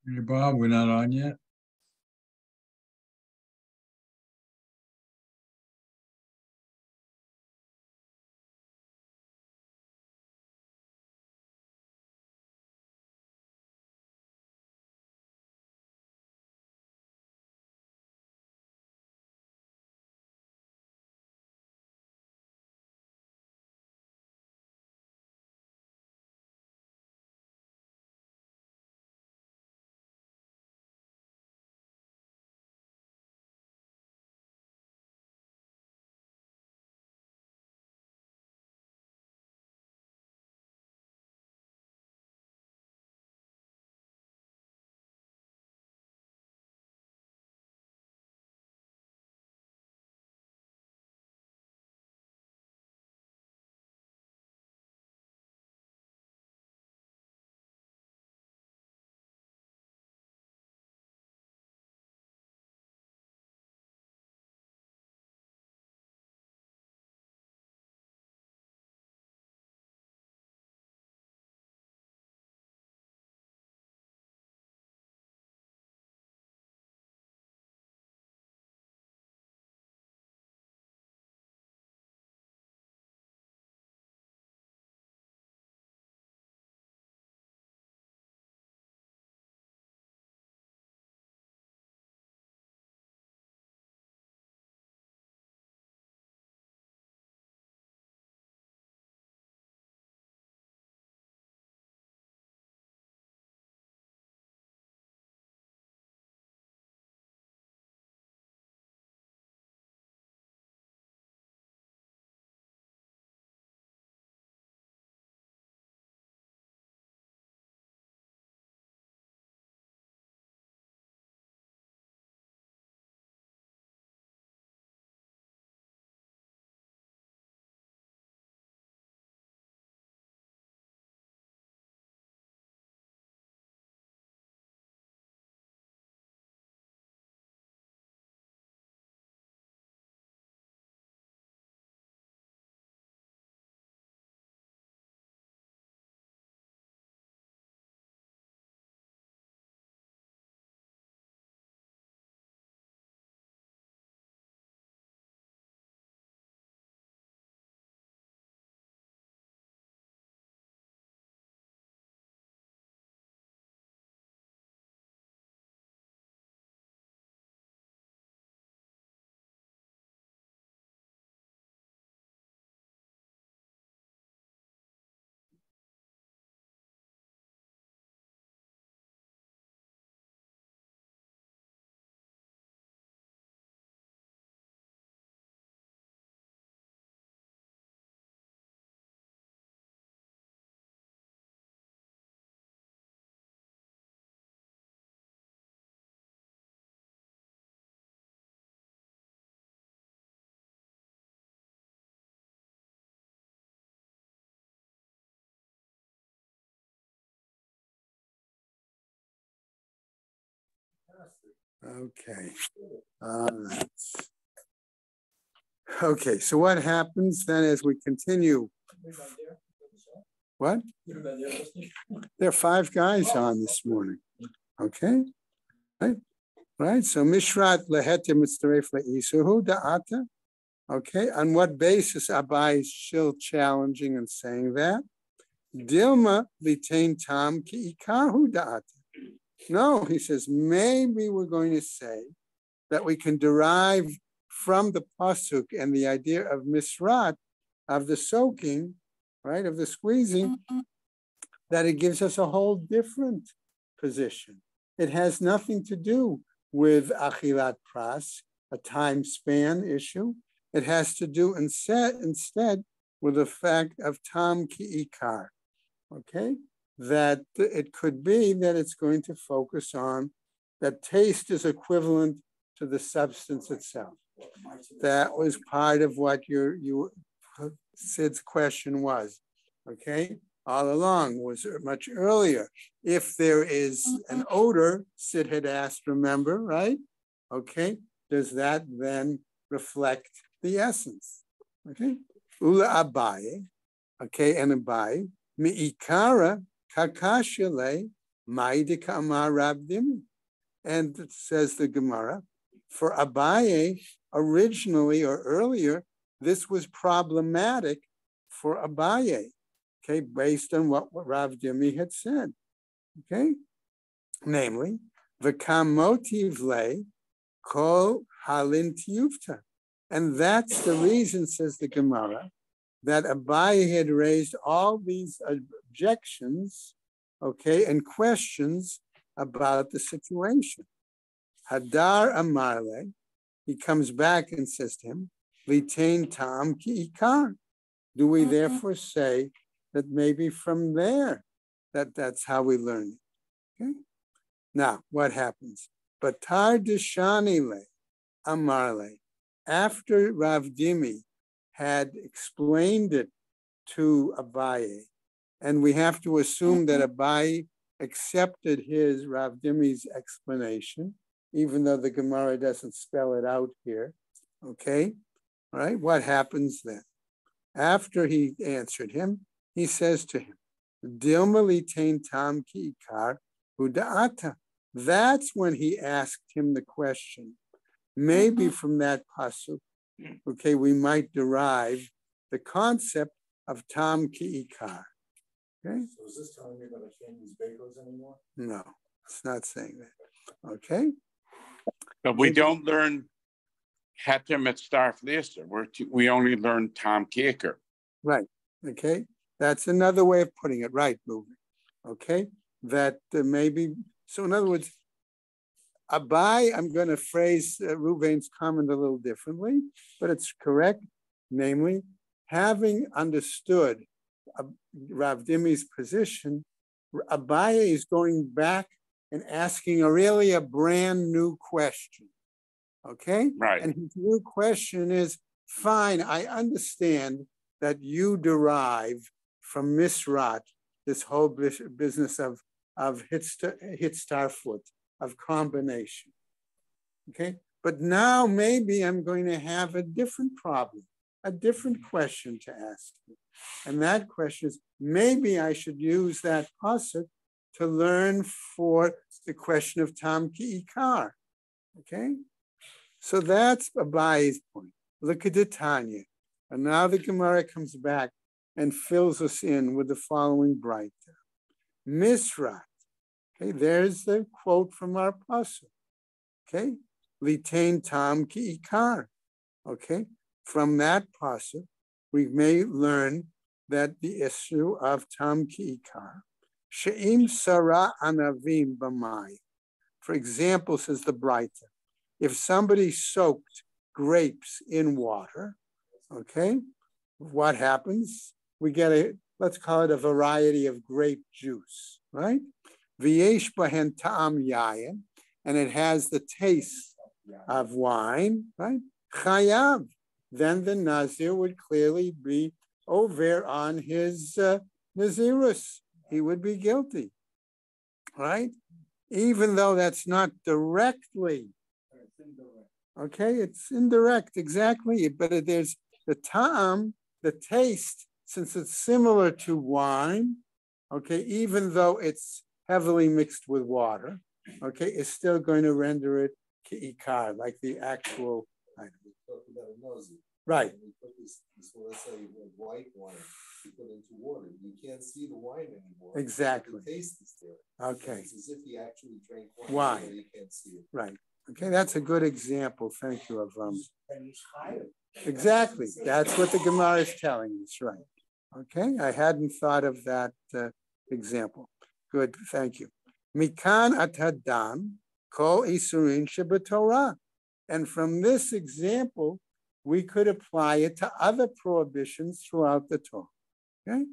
Hey, Bob, we're not on yet. Okay. Okay, so what happens then as we continue? What? There are 5 guys on this morning. Okay. Right. So Mishrat Lehetim Mitzaref Le'isuhu Da'ata. Okay. On what basis Abai is still challenging and saying that? Dilma Litain Tam Ki Ikahu Da'ata. No, he says, maybe we're going to say that we can derive from the pasuk and the idea of misrat, of the soaking, right, of the squeezing, that it gives us a whole different position. It has nothing to do with achilat pras, a time span issue. It has to do instead with the fact of tam ki ikar, okay? That it could be that it's going to focus on that taste is equivalent to the substance itself. That was part of what Sid's question was, okay? All along was much earlier. If there is an odor, Sid had asked, remember, right? Okay, does that then reflect the essence? Okay, Ula Abaye, okay, and Abaye, Mi'ikara kakashale Ma'idika Amar Rabdimi. And it says the Gemara, for Abaye, originally or earlier, this was problematic for Abaye, okay, based on what Rav Dimi had said, okay? Namely, V'kam motiv le kol halin tiyufta. And that's the reason, says the Gemara, that Abaye had raised all these objections, okay, and questions about the situation. Hadar Amarle, he comes back and says to him, Litain tam ki ikar. Do we therefore say that maybe from there, that's how we learn it? Okay. Now, what happens? Batar Deshanile Amarle, after Rav Dimi had explained it to Abaye, and we have to assume that Abaye accepted his Rav Dimi's explanation, even though the Gemara doesn't spell it out here, okay? All right, what happens then? After he answered him, he says to him, Dilma litain tam ki ikar uda'ata. That's when he asked him the question. Maybe from that pasuk, okay, we might derive the concept of tam ki ikar. Okay? So is this telling me that I can't use bagels anymore? No, it's not saying that. Okay? But we don't learn Hetem at Starf Lister. We only learn Tom Kicker. Right. Okay. That's another way of putting it. Right, Ruben. Okay. That maybe, so in other words, Abai, I'm going to phrase Ruvain's comment a little differently, but it's correct. Namely, having understood Rav Dimi's position, Abai is going back and asking really a brand new question. Okay? Right. And his new question is, fine, I understand that you derive from Misrat this whole business of hitstar foot, of combination. Okay? But now maybe I'm going to have a different problem, a different question to ask you. And that question is, maybe I should use that pasuk to learn for the question of Tam Ki Ikar. Okay? So that's Abai's point. Look at the Tanya. And now the Gemara comes back and fills us in with the following brighter. Misrat. Okay, there's the quote from our pasuk. Okay? Litain Tam Ki Ikar. Okay? From that pasuk, we may learn that the issue of Tam Ki Ikar, She'im Sarah Anavim B'mai. For example, says the Breita, if somebody soaked grapes in water, okay, what happens? We get let's call it a variety of grape juice, right? V'yesh bahen ta'am yayin, and it has the taste of wine, right? Chayav. Then the Nazir would clearly be over on his Nazirus. He would be guilty, right? Even though that's not directly. Okay, it's indirect, exactly. But there's the ta'am, the taste, since it's similar to wine, okay, even though it's heavily mixed with water, okay, it's still going to render it ki'ikar, like the actual item. Right. We put this, let's say white wine, you put into water. You can't see the wine anymore. Exactly. The taste is there. Okay. It's as if you actually drank wine. Wine. You can't see it. Right. Okay, that's a good example. Thank you, of exactly. That's what the Gemara is telling us, right? Okay, I hadn't thought of that example. Good, thank you. Mikan atadam kol isurin shebetorah, and from this example, we could apply it to other prohibitions throughout the Torah. Okay,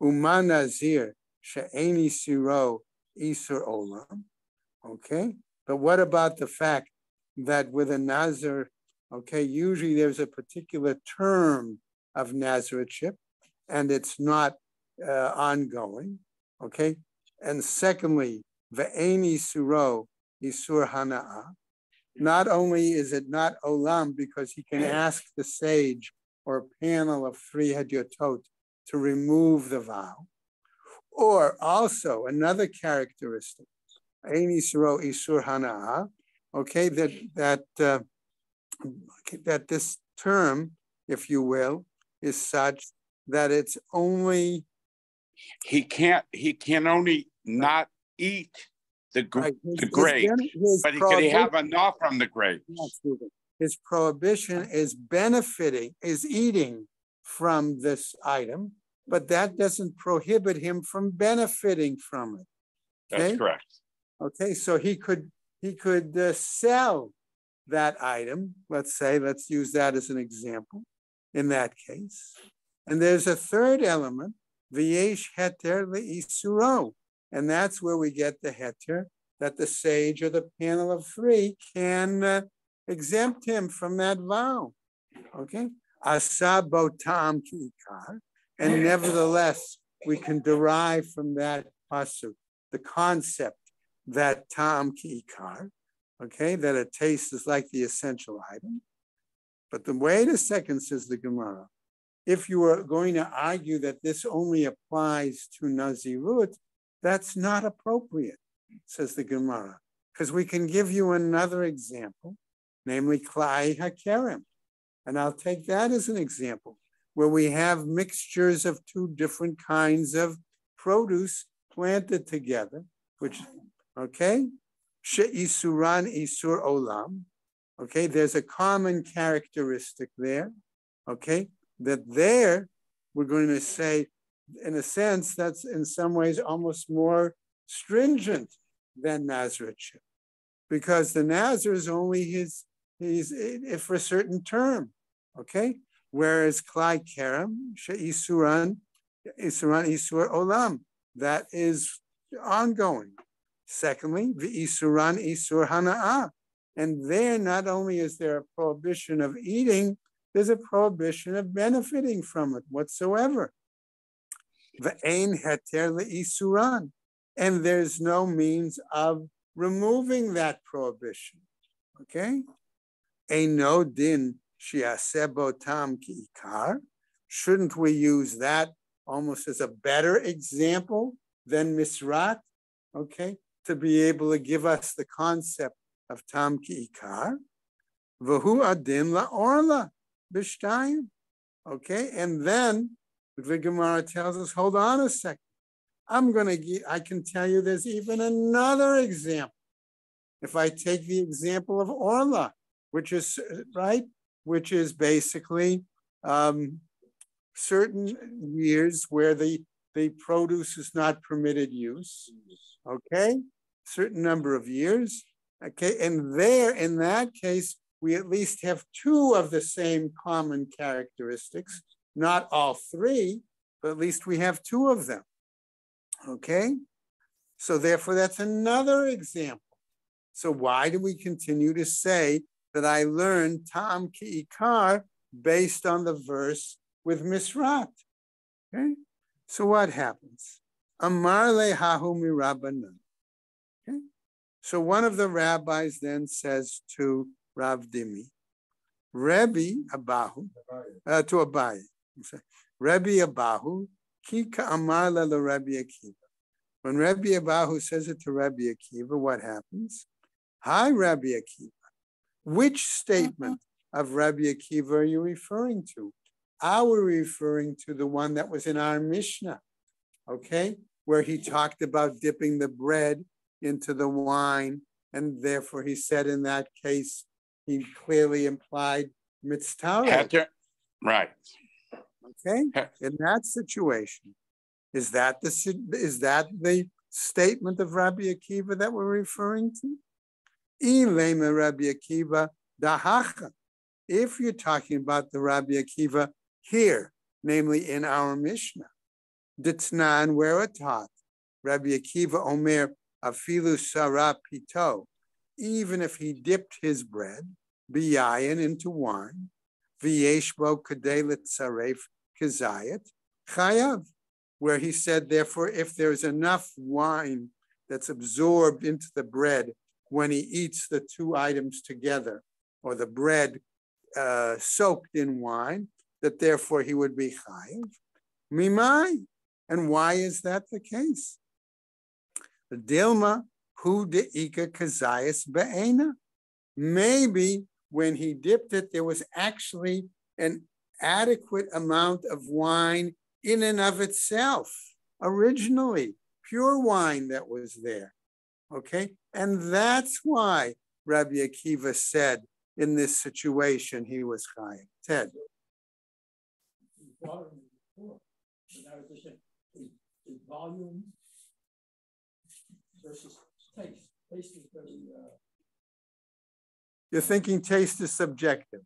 Uman nazir she'eni siro isur olam. Okay. But what about the fact that with a Nazir, okay, usually there's a particular term of Nazirship and it's not ongoing, okay? And secondly, Ve'eni Suro Isur Hana'a. Not only is it not Olam because he can ask the sage or panel of 3 Hedyotot to remove the vow, Or also another characteristic, ein isuro isur hana'ah, okay, that this term, if you will, is such that it's only he can only not eat the right, grapes, but he could have enough from the grapes. His prohibition is benefiting, is eating from this item, but that doesn't prohibit him from benefiting from it. Okay? That's correct. Okay, so he could sell that item. Let's use that as an example in that case. And there's a third element, v'yesh heter le'isuro, and that's where we get the heter that the sage or the panel of three can exempt him from that vow. Okay, asa bo tam ki'ikar, and nevertheless we can derive from that pasuk the concept that tam ki'ikar, okay, that a taste is like the essential item. But the wait a second, says the Gemara, if you are going to argue that this only applies to Nazirut, that's not appropriate, says the Gemara, because we can give you another example, namely Klai HaKerem. And I'll take that as an example, where we have mixtures of two different kinds of produce planted together, which, okay, She'isuran Isur Olam, okay, there's a common characteristic there, okay, that there we're going to say, in a sense, that's in some ways almost more stringent than Nazirutship, because the Nazir is only he's for a certain term, okay? Whereas Klai Kerem, She'isuran Isur Olam, that is ongoing. Secondly, V'isuran Isur Hana'ah, and there not only is there a prohibition of eating, there's a prohibition of benefiting from it whatsoever. V'ein heter le'isuran, and there's no means of removing that prohibition. Okay? Eino din she'aseh bo tam ki'ikar. Shouldn't we use that almost as a better example than misrat? Okay? To be able to give us the concept of tam ki'ikar. V'hu adin la'orla b'shtayim. Okay? And then the Gemara tells us, hold on a second. I can tell you there's even another example. If I take the example of Orla, which is basically certain years where the produce is not permitted use, okay? Certain number of years, okay? And there, in that case, we at least have two of the same common characteristics, not all three, but at least we have two of them, okay? So therefore, that's another example. So why do we continue to say that I learned Tam Ki'ikar based on the verse with Misrat? Okay? So what happens? Amar lehahu mirabanan. Okay? So one of the rabbis then says to Rav Dimi, Rebbe Abahu, to Abaye, Rebbe Abahu, Kika Amar le Rebbe Akiva. When Rebbe Abahu says it to Rebbe Akiva, what happens? Hi, Rebbe Akiva. Which statement of Rebbe Akiva are you referring to? Are we referring to the one that was in our Mishnah, okay? Where he talked about dipping the bread into the wine, and therefore he said in that case, he clearly implied mitzvah. Right. Okay? In that situation, is that the statement of Rabbi Akiva that we're referring to? Ilema Rabbi Akiva dahacha. If you're talking about the Rabbi Akiva here, namely in our Mishnah, Ditnan, where it taught, Rabbi Akiva Omer afilu sarah pito, even if he dipped his bread, biyayin, into wine, v'yeshbo kadei litzaref kazayat, chayav, where he said, therefore, if there's enough wine that's absorbed into the bread when he eats the two items together, or the bread soaked in wine, that therefore he would be chayav. Mimai, And why is that the case? Dilma hu deika kazayas be'ena. Maybe when he dipped it, there was actually an adequate amount of wine in and of itself, originally, pure wine that was there, okay? And that's why Rabbi Akiva said in this situation he was chayav. Ted. Is volume versus taste. Taste is very. You're thinking taste is subjective,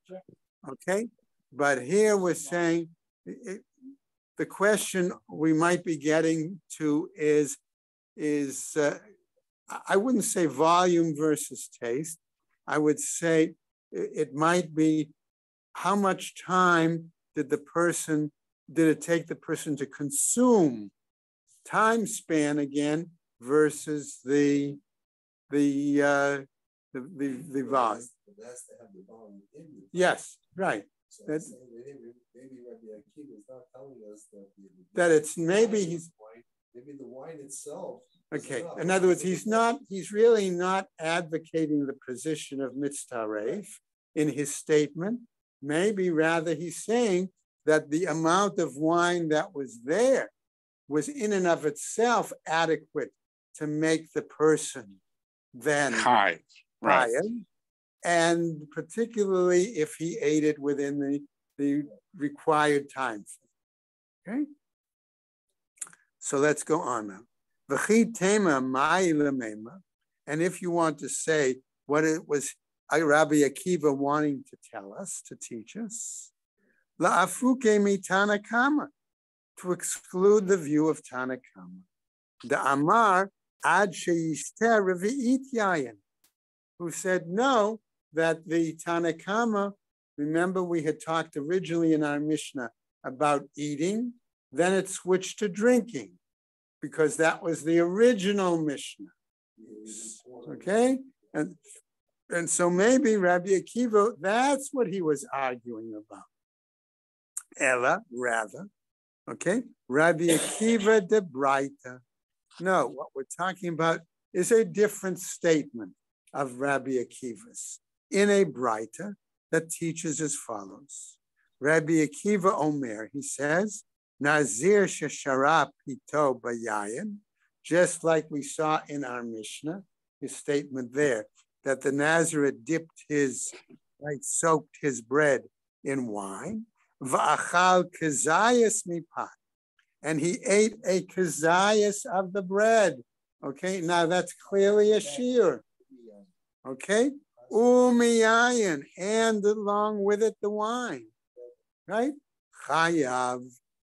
okay? But here we're saying the question we might be getting to is I wouldn't say volume versus taste. I would say it might be how much time did it take the person to consume, time span again versus the volume. That's to have the volume in it. Yes, right. So that's maybe Rabbi Akiva is not telling us that it's maybe he's maybe the wine itself. Okay. In other words, he's really not advocating the position of Mitztaref in his statement. Maybe rather he's saying that the amount of wine that was there was in and of itself adequate to make the person then High, right. And particularly if he ate it within the required time frame. Okay? So let's go on now. And if you want to say what it was Rabbi Akiva wanting to tell us, to teach us, la'afuke mi Tanakama, to exclude the view of Tanakama. The Amar ad sheyishter revi'it yayin, who said no, that the Tanakama, remember we had talked originally in our Mishnah about eating, then it switched to drinking, because that was the original Mishnah. Okay? And so maybe Rabbi Akiva, that's what he was arguing about. Ella, rather, okay? Rabbi Akiva de Braita. No, what we're talking about is a different statement of Rabbi Akiva's in a Braita that teaches as follows. Rabbi Akiva Omer, he says, Nazir sheshara pito bayayin, just like we saw in our Mishnah, his statement there, that the Nazareth dipped soaked his bread in wine, va'achal kazayas mipat, and he ate a kazayas of the bread. Okay, now that's clearly a shear. Okay, umiyayin, and along with it the wine, right? Chayav,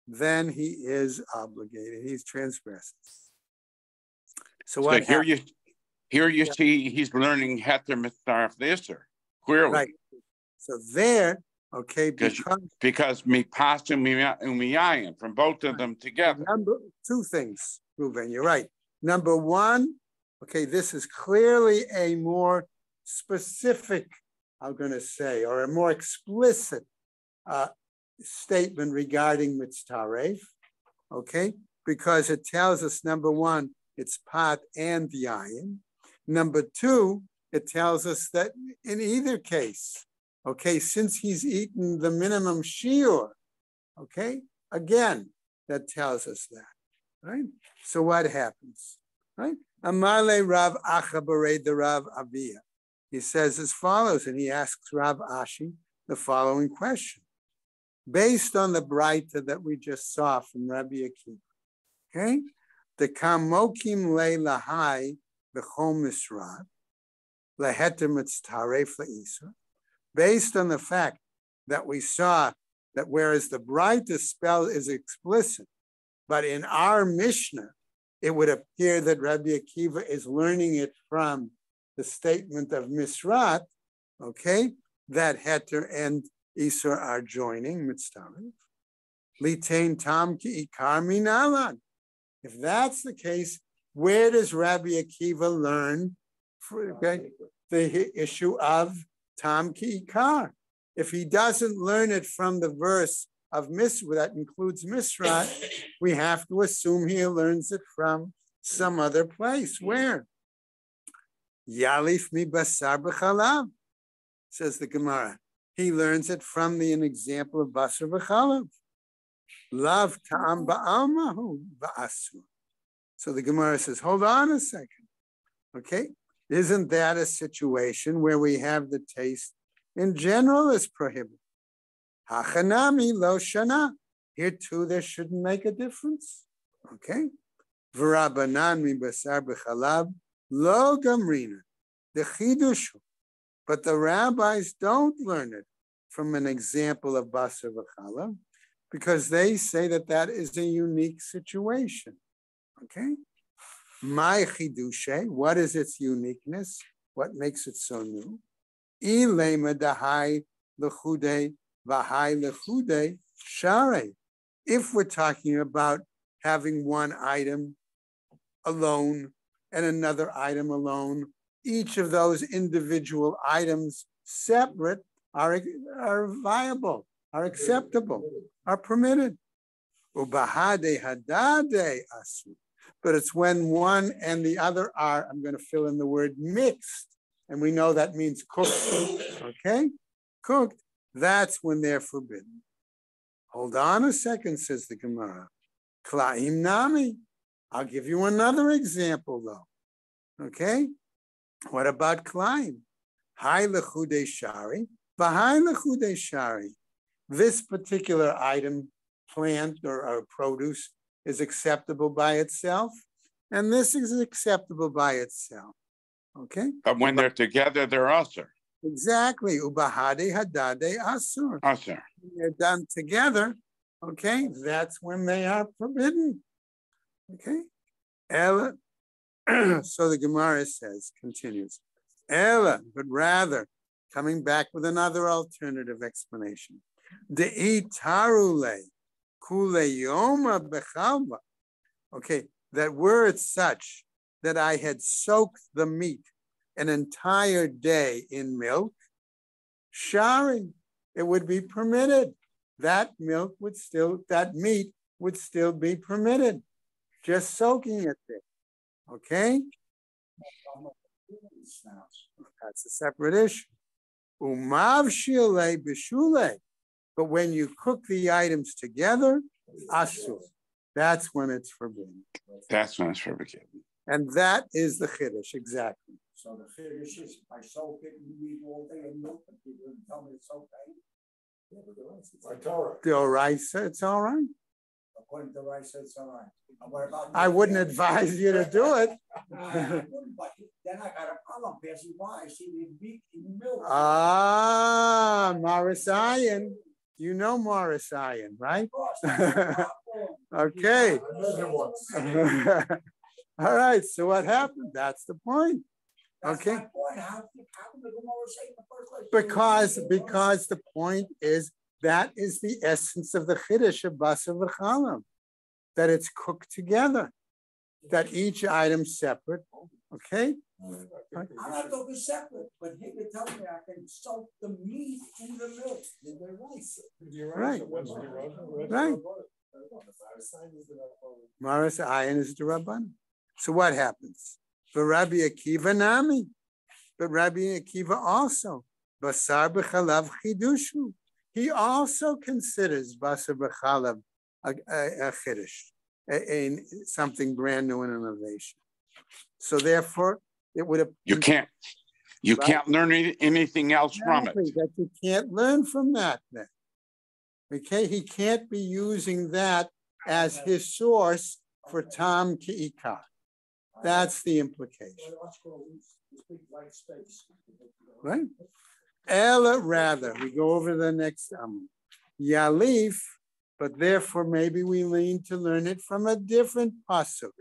then he is obligated. He's transgressed. So what? So here you see he's learning heter mitzaref l'isur clearly. Right. So there, okay, because mipasu umiyayin, from both of them together. Two things, Reuven. You're right. Number one, okay, this is clearly a more specific, I'm going to say, or a more explicit statement regarding mitzaref, okay, because it tells us, number one, it's pat and yayin. Number two, it tells us that in either case, okay, since he's eaten the minimum shiur, okay, again, that tells us that, right? So what happens, right? Amale Rav Achabare the Rav Avia. He says as follows, and he asks Rav Ashi the following question. Based on the Braita that we just saw from Rabbi Akiva, okay? The kamokim le lahai b'chol misrat leheter mitztaref le'isur. Based on the fact that we saw that whereas the Braita spell is explicit, but in our Mishnah, it would appear that Rabbi Akiva is learning it from the statement of misrat, okay? That heter and isur are joining mitztaref. Litain tam ki ikar minalan. If that's the case, where does Rabbi Akiva learn the issue of tam ki ikar? If he doesn't learn it from the verse of Misra, that includes Misra, we have to assume he learns it from some other place. Where? Yalif mi basar b'chalav, says the Gemara. He learns it from an example of basar b'chalav. Lav ta'am ba'almahu ba'asur. So the Gemara says, hold on a second. Okay, isn't that a situation where we have the taste in general is prohibited? Hachanami lo shana. Here too, there shouldn't make a difference. Okay. V'rabanan mi basar b'chalav lo gamrina. The chidushu. But the rabbis don't learn it from an example of basar b'chalav because they say that that is a unique situation. Okay. My chidushe. What is its uniqueness? What makes it so new? Ilema dahai lechude. If we're talking about having one item alone and another item alone, each of those individual items separate are viable, are acceptable, are permitted. But it's when one and the other are, I'm going to fill in the word mixed, and we know that means cooked, okay? Cooked. That's when they're forbidden. Hold on a second, says the Gemara. Klaim nami. I'll give you another example, though. Okay? What about klaim? Hai lechude shari, v'hai lechude shari. This particular item, plant or produce, is acceptable by itself, and this is acceptable by itself. Okay? But when they're together, they're usher. Exactly. Ubahade hadade asur. Usher. When they're done together, okay, that's when they are forbidden. Okay. Ella. So the Gemara says, continues. Ella, but rather, coming back with another alternative explanation. De'i tarule kule yoma bechalva. Okay, that were it such that I had soaked the meat an entire day in milk, shari, it would be permitted. That meat would still be permitted. Just soaking it there. Okay? That's a separate issue. Umav shile bishule. But when you cook the items together, asur. That's when it's forbidden. That's when it's forbidden. And that is the chiddush, exactly. So the chiddush is I soak it and you eat all day in milk, but you didn't tell me it's okay. Yeah, but the Oraisa, it's all right. According to Oraisa, it's all right. What about I wouldn't advise you to do it. But then I got a problem passing by. I see the meat in the milk. Ah, Morrisayan. You know Morrisayan, right? Okay. All right. So what happened? That's the point. Okay. Because the point is that is the essence of the chiddush of basar v'chalav, that it's cooked together, that each item's separate. Okay. I'm not talking separate, but he can tell me I can soak the meat in the milk. Right. Right. Maris ayin is the Rabban. So what happens? For Rabbi Akiva nami, but Rabbi Akiva also basar b'chalav chidushu. He also considers basar b'chalav a chiddush, something brand new and innovation. So therefore, it would have. You can't learn anything else from it. That you can't learn from that then. Okay, he can't be using that as his source for Tam Ki'ikar. That's the implication. Right? Ella, rather, we go over the next Yalif, but therefore maybe we lean to learn it from a different pasuk,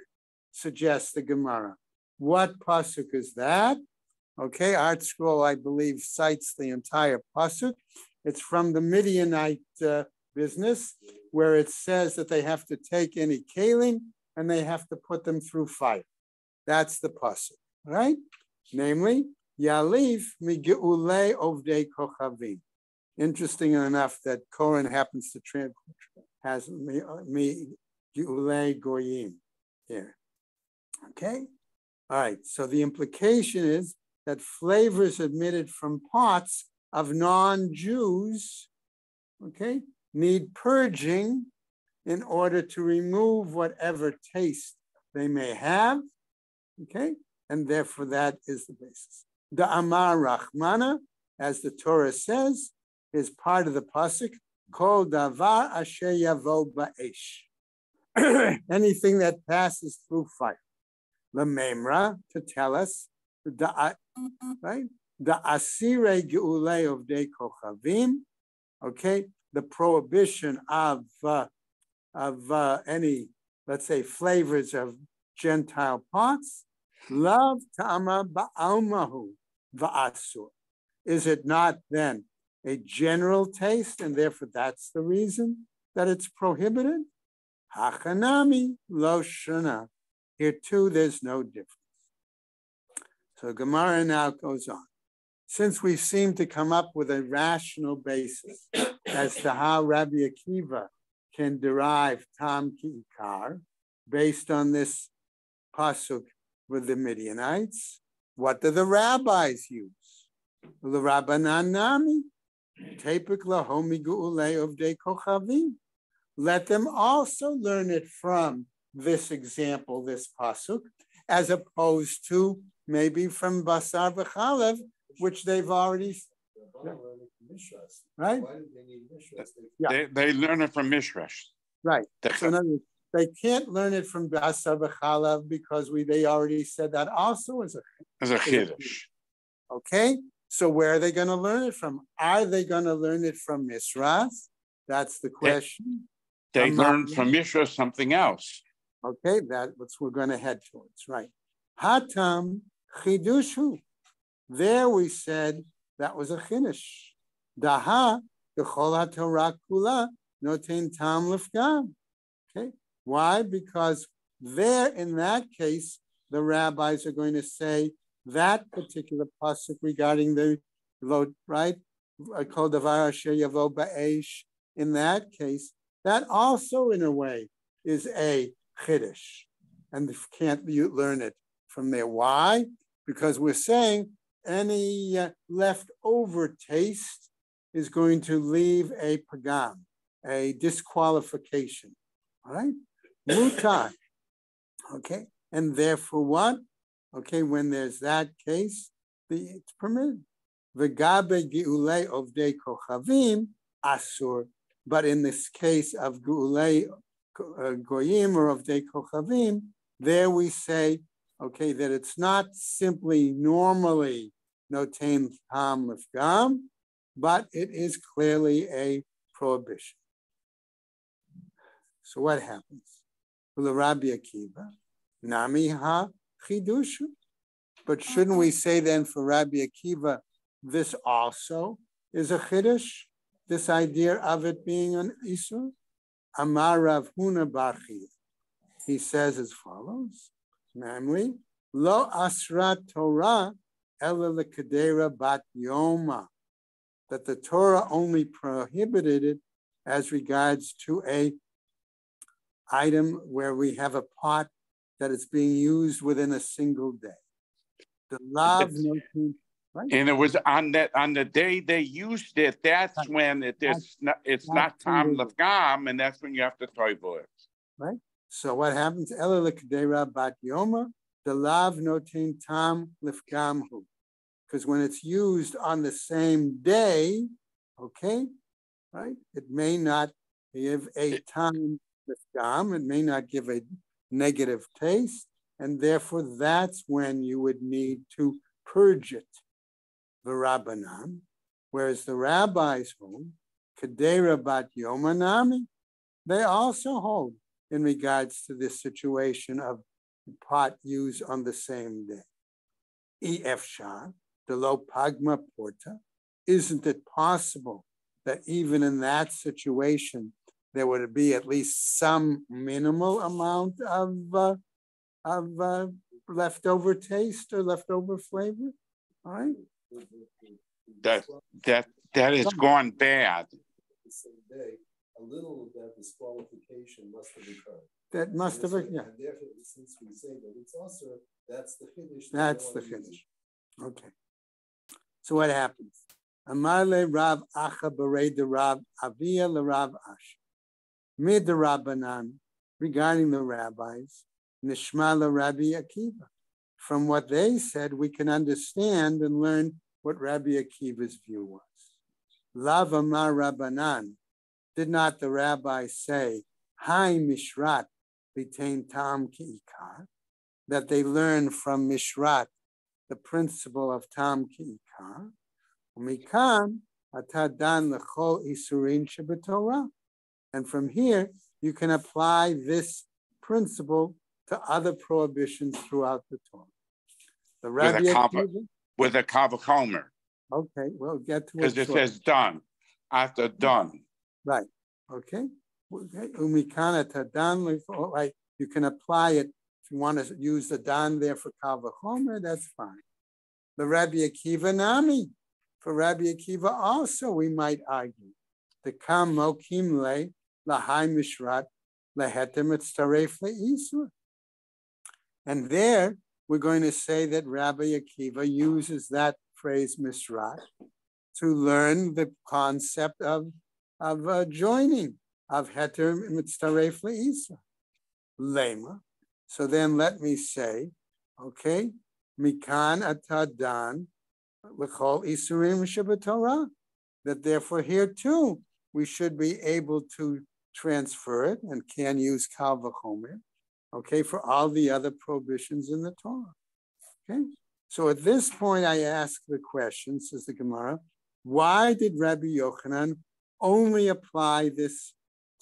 suggests the Gemara. What pasuk is that? Okay, Art Scroll, I believe, cites the entire pasuk. It's from the Midianite business, where it says that they have to take any kalim and they have to put them through fire. That's the pasuk, right? Namely, Yalif migeule ovdei kochavim. Interesting enough that Koren happens to has me Geulei Goyim here. Okay? All right, so the implication is that flavors emitted from pots of non-Jews, okay, need purging in order to remove whatever taste they may have, okay? And therefore that is the basis. The Amar Rachmana, as the Torah says, is part of the pasuk, Kol davar asher yavo ba'esh. Anything that passes through fire. Lememra, to tell us, right? The asire geulei of de kochavim, okay? The prohibition of any, let's say, flavors of Gentile pots. Love ta'ama ba'almahu va'asur. Is it not then a general taste, and therefore that's the reason that it's prohibited? Hachanami lo shana. Here too, there's no difference. So Gemara now goes on. Since we seem to come up with a rational basis as to how Rabbi Akiva can derive tam ki ikar based on this pasuk with the Midianites, what do the rabbis use? The Rabbanan nami, tepik lahomi geulei of de kochavim. Let them also learn it from this example, this pasuk, as opposed to maybe from basar v'chalev, which they've already, right? Yeah. They learn it from Mishrash. Right. So in other words, they can't learn it from basar v'chalev because they already said that also as a chiddush. Okay. So where are they going to learn it from? Are they going to learn it from Mishras? That's the question. They learned from Mishra something else. Okay, that's what we're going to head towards, right? Hatam chidushu. There we said that was a chiddush. Daha b'chol haTorah kula noten tam lefgam. Okay, why? Because there, in that case, the rabbis are going to say that particular pasuk regarding the vote, right? Kol davar asher yavo ba'esh. In that case, that also, in a way, is a chiddush, and can't you learn it from there? Why? Because we're saying any leftover taste is going to leave a pagam, a disqualification. All right, mutar. Okay, and therefore what? Okay, when there's that case, it's permitted. V'gabe geulei ovdei kochavim asur. But in this case of geulei goyim or of de kochavim, there we say, okay, that it's not simply normally noten tam lefgam, but it is clearly a prohibition. So what happens? Rabbi Akiva, nami ha chidushu. But shouldn't we say then for Rabbi Akiva, this also is a chiddush? This idea of it being an isur? Amar Rav Huna bar Chiya. He says as follows, namely, lo asrat Torah ela lekadera bat yoma, that the Torah only prohibited it as regards to a item where we have a pot that is being used within a single day. The lav notin. Right. And it was on the day they used it. That's right. When it's not tam lefgam, and that's when you have to toivel it. Right. So what happens? Ela lekadera bat yoma, the lav notin tam lefgamhu, because when it's used on the same day, okay, right, it may not give a tam lefgam. It may not give a negative taste, and therefore that's when you would need to purge it. The Rabbanan, whereas the rabbis hold, Kedera bat Yomanami, they also hold in regards to this situation of pot used on the same day. Efshar, the lo pagma porta, isn't it possible that even in that situation there would be at least some minimal amount of leftover taste or leftover flavor? All right. That has gone bad. The same day, a little of that disqualification must have occurred. That must have, yeah. And therefore, since we say that it's also, that's the finish. That's the finish. Okay. So what happens? Amarle Rav Acha Berei de Rav Avia le Rav Ash. Mid the Rabbanan, regarding the rabbis, Nishma le Rabbi Akiva. From what they said, we can understand and learn what Rabbi Akiva's view was. Lav Amar Rabbanan, did not the rabbi say, Hai Mishrat retain Tam Ki'ikar, that they learn from Mishrat the principle of Tam Ki'ikar, Umikan Atadan Lechol Isurin Shebetorah. And from here, you can apply this principle to other prohibitions throughout the Torah. The Rabbi Akiva, with a kavachomer. Okay, we'll get to it. Because it says done, after done. Right, okay. Umikana tadan, right, you can apply it. If you want to use the dan there for kavachomer, that's fine. The Rabbi Akiva nami, for Rabbi Akiva also, we might argue. The kam mokim le lahai mishrat lehetem etzaref leisur. And there, we're going to say that Rabbi Akiva uses that phrase mishrat to learn the concept of joining, of heter mitzaref leisur. Lema. So then let me say, okay, mikan atadan l'chol isurim shebetorah, that therefore here too, we should be able to transfer it and can use kal v'chomer, okay, for all the other prohibitions in the Torah. Okay, so at this point I ask the question, says the Gemara, why did Rabbi Yochanan only apply this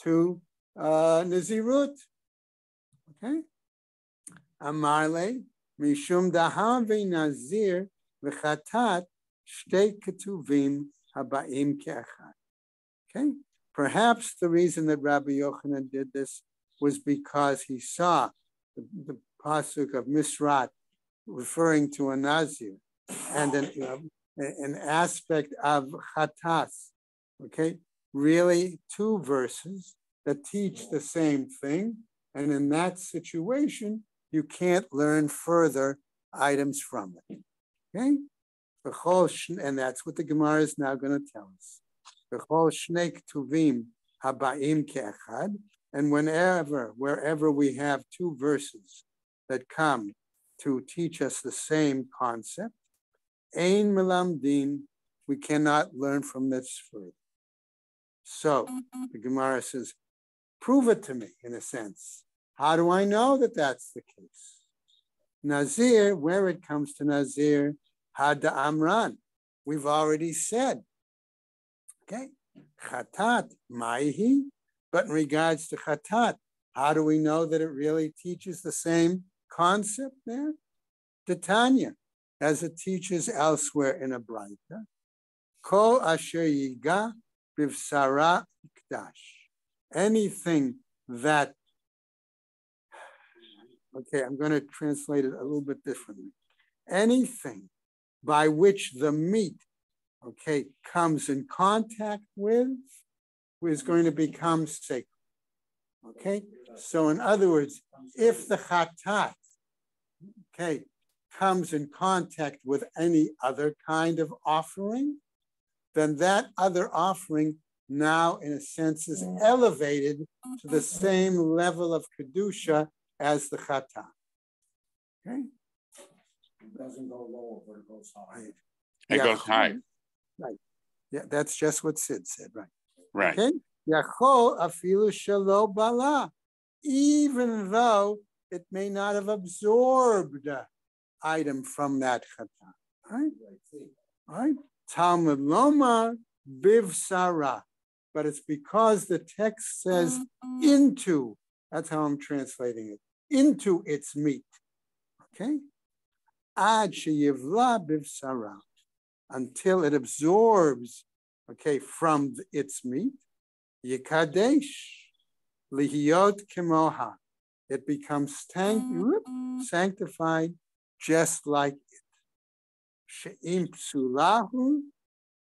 to Nazirut? Okay, Amarle, Mishum Dahave Nazir v'chatat shtei ketuvim habaim ke'achad. Okay, perhaps the reason that Rabbi Yochanan did this was because he saw the pasuk of Misrat referring to a Nazir and an aspect of Chatas, okay? Really two verses that teach the same thing. And in that situation, you can't learn further items from it, okay? And that's what the Gemara is now going to tell us. And wherever we have two verses that come to teach us the same concept, Ein melamdin, we cannot learn from this further. So the Gemara says, prove it to me, in a sense. How do I know that that's the case? Nazir, where it comes to Nazir, Hada Amran, we've already said. Okay, Chatat, Maihi, but in regards to Chatat, how do we know that it really teaches the same concept there? Titania, as it teaches elsewhere in a Braita, Kol asher yiga bivsara ikdash. Anything that, okay, I'm going to translate it a little bit differently. Anything by which the meat, okay, comes in contact with is going to become sacred. Okay, so in other words, if the chatat, okay, comes in contact with any other kind of offering, then that other offering now, in a sense, is elevated to the same level of kedusha as the chatat. Okay, it doesn't go lower, but it goes higher. It goes high. Right. Yeah, that's just what Sid said, right? Right. Okay. Yachol afilu shelo bala, even though it may not have absorbed item from that chata. Right? Right? Talmud lomar bivsara, but it's because the text says into. That's how I'm translating it. Into its meat. Okay. Ad sheyivla bivsara, until it absorbs, okay, from its meat. Yikadesh lihiyot kemoha, it becomes sanctified just like it. She'im psulahu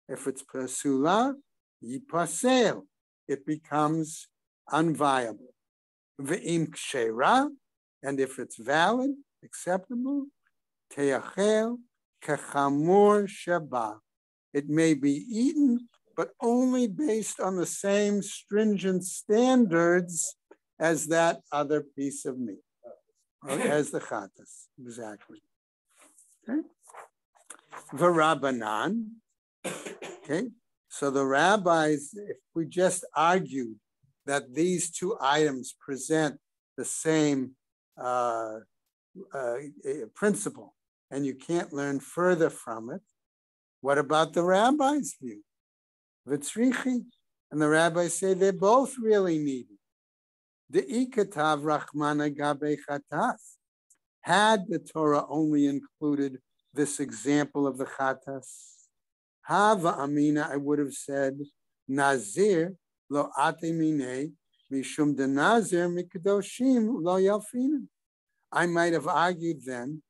If it's pasula, yipasel. It becomes unviable. Ve'im kshera, and if it's valid, acceptable, teachel kechamur sheba. It may be eaten, but only based on the same stringent standards as that other piece of meat, or as the chatas, exactly. Okay. V'Rabbanan. Okay. So the rabbis, if we just argued that these two items present the same principle, and you can't learn further from it, what about the rabbis' view? V'tzrichi, and the rabbis say they're both really needed. The ikatav rachmana gabe chatas. Had the Torah only included this example of the chatas, Hava Amina, I would have said, Nazir lo ate mine mishum de Nazir mikadoshim lo yalfina. I might have argued then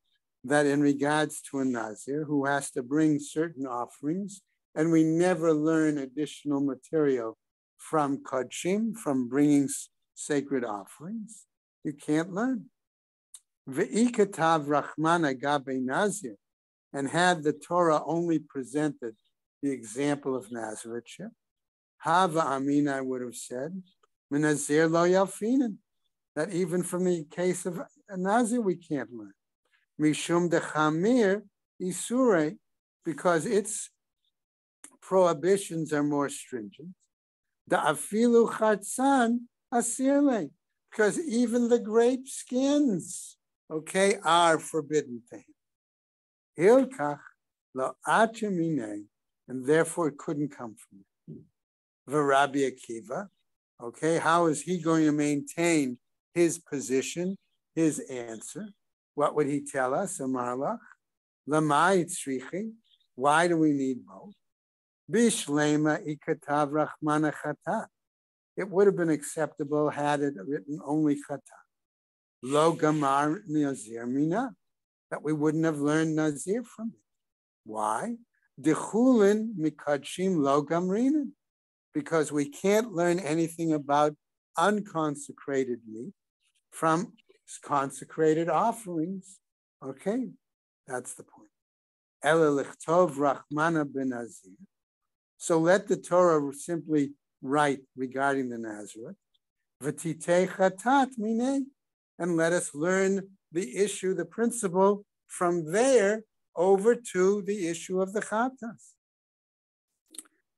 that in regards to a Nazir who has to bring certain offerings, and we never learn additional material from kodshim, from bringing sacred offerings, you can't learn. Ve'ikatav rachmana gabe Nazir, and had the Torah only presented the example of Nazirite, Hava Amina, I would have said, Menazir lo yalfinen, that even from the case of a Nazir we can't learn. Mishum de Chamir Isure, because its prohibitions are more stringent. Da afilu chatzan asirle, because even the grape skins, okay, are forbidden to him. Hilkach lo achemine, and therefore it couldn't come from it. V'Rabbi Akiva, okay, how is he going to maintain his position, his answer? What would he tell us? Amarlach, lamai tzrichi, why do we need both? Bishlema ikatav rachmana chatat. It would have been acceptable had it written only chatat. Lo gamar nazir mina, that we wouldn't have learned nazir from it. Why? Dechulin mikadshim lo gamrinan, because we can't learn anything about unconsecrated meat from consecrated offerings. Okay, that's the point. Ela lichtov rachmana ben nazir. So let the Torah simply write regarding the Nazareth. V'titei chatat minei, and let us learn the issue, the principle, from there over to the issue of the chatas.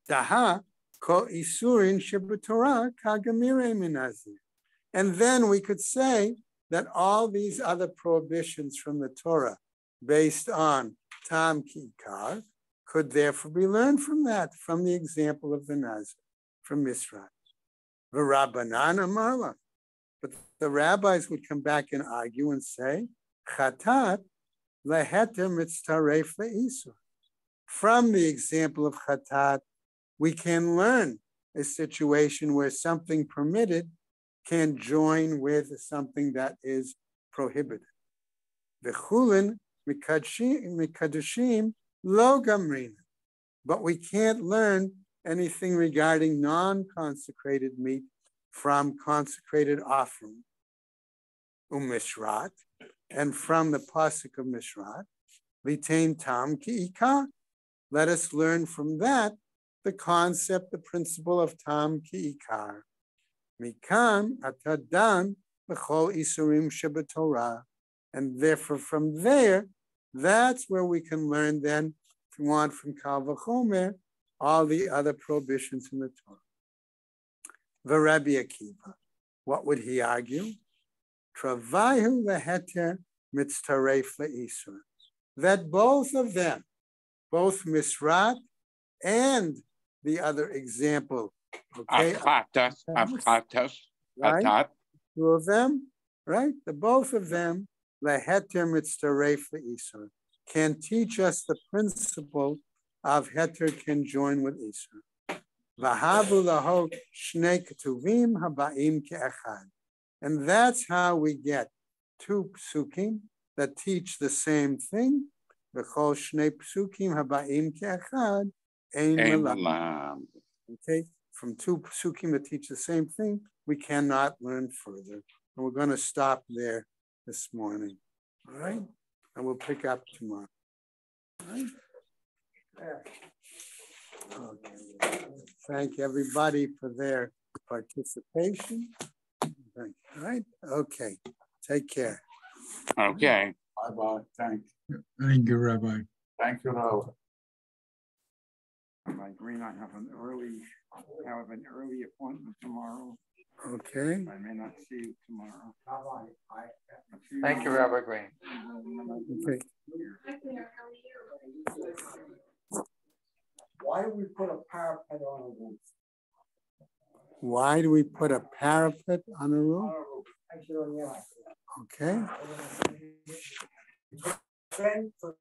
Daha ko isurin shebetorah kagamire minazir. And then we could say that all these other prohibitions from the Torah based on tam kikar could therefore be learned from that, from the example of the Nazir, from Misra. V'Rabbanan amarla. But the rabbis would come back and argue and say, chatat leheter mitztaref le'isur. From the example of chatat, we can learn a situation where something permitted can join with something that is prohibited. V'chulin mikadashim lo gamrina. But we can't learn anything regarding non-consecrated meat from consecrated offering. Mishrat, and from the pasuk of Mishrat, litain tam ki'ikar. Let us learn from that the concept, the principle of tam ki'ikar. Mikan atadan b'chol isurim shebetorah. And therefore from there, that's where we can learn then, if we want, from Kal V'chomer, all the other prohibitions in the Torah. V'Rabbi Akiva, what would he argue? Travaihu leheter mitztaref le'isur. That both of them, both Misrat and the other example, okay? Achatas, right? Two of them, right? The both of them, leheter mitztaref le'isur, can teach us the principle of heter can join with isur. V'havu laho shnei ketuvim haba'im ke'echad. And that's how we get two psukim that teach the same thing. V'chol shnei psukim haba'im ke'echad Ein Ein Malam. Malam. Okay, from two psukim that teach the same thing, we cannot learn further. And we're going to stop there this morning. All right? And we'll pick up tomorrow. All right? Okay. Thank everybody for their participation. All right? Okay. Take care. Okay. Bye-bye. Thank Thank you, Rabbi. you, Noah. Rabbi Green, I have an early appointment tomorrow. Okay. I may not see you tomorrow. Thank you, Rabbi Green. Okay. Why do we put a parapet on a roof? Why do we put a parapet on the roof? Actually, on the Okay. Trend for